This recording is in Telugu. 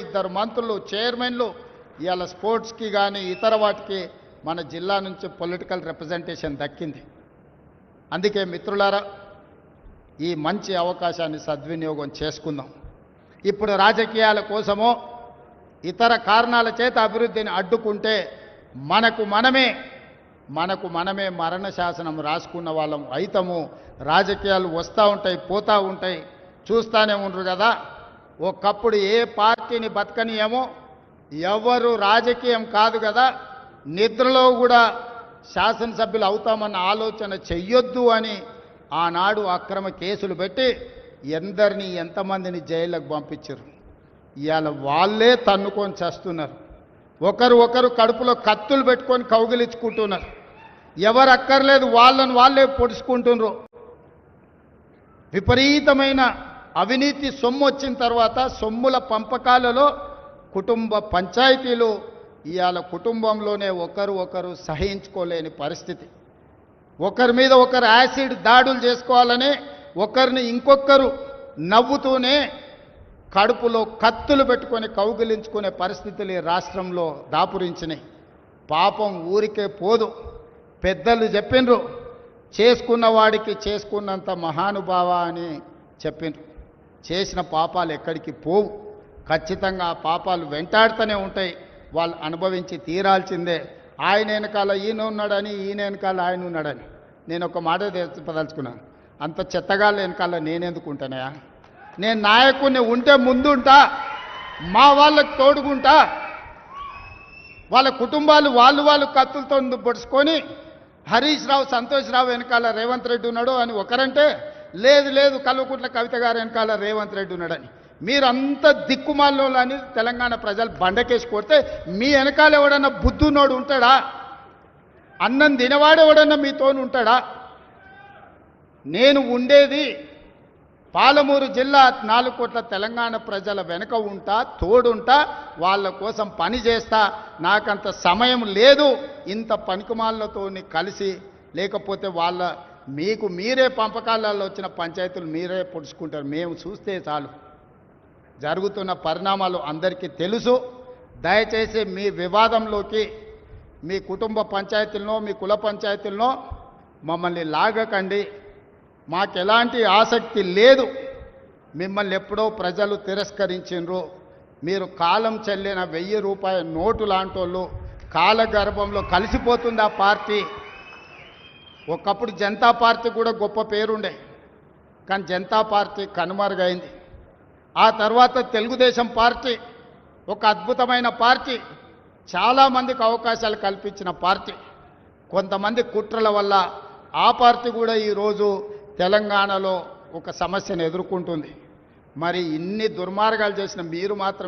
ఇద్దరు మంత్రులు చైర్మన్లు ఇవాళ స్పోర్ట్స్కి కానీ ఇతర వాటికి మన జిల్లా నుంచి పొలిటికల్ రిప్రజెంటేషన్ దక్కింది. అందుకే మిత్రులారా, ఈ మంచి అవకాశాన్ని సద్వినియోగం చేసుకుందాం. ఇప్పుడు రాజకీయాల కోసమో ఇతర కారణాల చేత అభివృద్ధిని అడ్డుకుంటే మనకు మనమే మరణ శాసనం రాసుకున్న వాళ్ళం అయితము. రాజకీయాలు వస్తూ ఉంటాయి, పోతూ ఉంటాయి, చూస్తూనే ఉండరు కదా. ఒకప్పుడు ఏ పార్టీని బతకనియేమో, ఎవరు రాజకీయం కాదు కదా, నిద్రలో కూడా శాసనసభ్యులు అవుతామన్న ఆలోచన చెయ్యొద్దు అని ఆనాడు అక్రమ కేసులు పెట్టి ఎంతమందిని జైళ్ళకు పంపించారు. ఇవాళ వాళ్ళే తన్నుకొని చేస్తున్నారు. ఒకరు కడుపులో కత్తులు పెట్టుకొని కౌగిలించుకుంటున్నారు. ఎవరు అక్కర్లేదు, వాళ్ళే పొడుచుకుంటున్నారు. విపరీతమైన అవినీతి సొమ్ము వచ్చిన తర్వాత సొమ్ముల పంపకాలలో కుటుంబ పంచాయతీలు ఇవాళ కుటుంబంలోనే ఒకరు సహించుకోలేని పరిస్థితి. ఒకరి మీద ఒకరు యాసిడ్ దాడులు చేసుకోవాలని ఒకరిని ఇంకొకరు నవ్వుతూనే కడుపులో కత్తులు పెట్టుకొని కౌగిలించుకునే పరిస్థితులు ఈ రాష్ట్రంలో దాపురించినాయి. పాపం ఊరికే పోదు. పెద్దలు చెప్పిండ్రు, చేసుకున్న వాడికి చేసుకున్నంత మహానుభావ అని చెప్పిండ్రు. చేసిన పాపాలు ఎక్కడికి పోవు, ఖచ్చితంగా ఆ పాపాలు వెంటాడుతూనే ఉంటాయి. వాళ్ళు అనుభవించి తీరాల్సిందే. ఆయన వెనకాల ఈయన ఉన్నాడని, ఈయన వెనకాల ఆయన ఉన్నాడని. నేను ఒక మాట చెప్పదలుచుకున్నాను, అంత చెత్తగాళ్ళ వెనకాల నేనెందుకు ఉంటానయా? నేను నాయకుడిని ఉంటే ముందుంటా, మా వాళ్ళకు తోడుకుంటా. వాళ్ళ కుటుంబాలు వాళ్ళు కత్తులతో పొడుచుకొని హరీష్ రావు, సంతోష్ రావు వెనకాల రేవంత్ రెడ్డి ఉన్నాడు అని ఒకరంటే, లేదు కల్వకుంట్ల కవిత గారు వెనకాల రేవంత్ రెడ్డి ఉన్నాడని. మీరంతా దిక్కుమాలని తెలంగాణ ప్రజలు బండకేసి కొడితే మీ వెనకాల ఎవడన్నా బుద్ధునోడు ఉంటాడా? అన్నం తినవాడు ఎవడన్నా మీతోను ఉంటాడా? నేను ఉండేది పాలమూరు జిల్లా 4 కోట్ల తెలంగాణ ప్రజల వెనుక ఉంటా, తోడుంటా, వాళ్ళ కోసం పని చేస్తా. నాకంత సమయం లేదు ఇంత పనికిమాలతో కలిసి, లేకపోతే మీకు మీరే పంపకాలలో వచ్చిన పంచాయతీలు మీరే పొడుచుకుంటారు. మేము చూస్తే చాలు. జరుగుతున్న పరిణామాలు అందరికీ తెలుసు. దయచేసి మీ వివాదంలోకి మీ కుటుంబ పంచాయతీలనో మీ కుల పంచాయతీలనో మమ్మల్ని లాగకండి. మాకెలాంటి ఆసక్తి లేదు. మిమ్మల్ని ఎప్పుడో ప్రజలు తిరస్కరించిండ్రు. మీరు కాలం చెల్లిన 1000 రూపాయల నోటు లాంటోళ్ళు. కాలగర్భంలో కలిసిపోతుంది ఆ పార్టీ. ఒకప్పుడు జనతా పార్టీ కూడా గొప్ప పేరుండే, కానీ జనతా పార్టీ కనుమరుగైంది. ఆ తర్వాత తెలుగుదేశం పార్టీ ఒక అద్భుతమైన పార్టీ, చాలామందికి అవకాశాలు కల్పించిన పార్టీ. కొంతమంది కుట్రల వల్ల ఆ పార్టీ కూడా ఈరోజు తెలంగాణలో ఒక సమస్యను ఎదుర్కొంటుంది. మరి ఇన్ని దుర్మార్గాలు చేసిన మీరు మాత్రం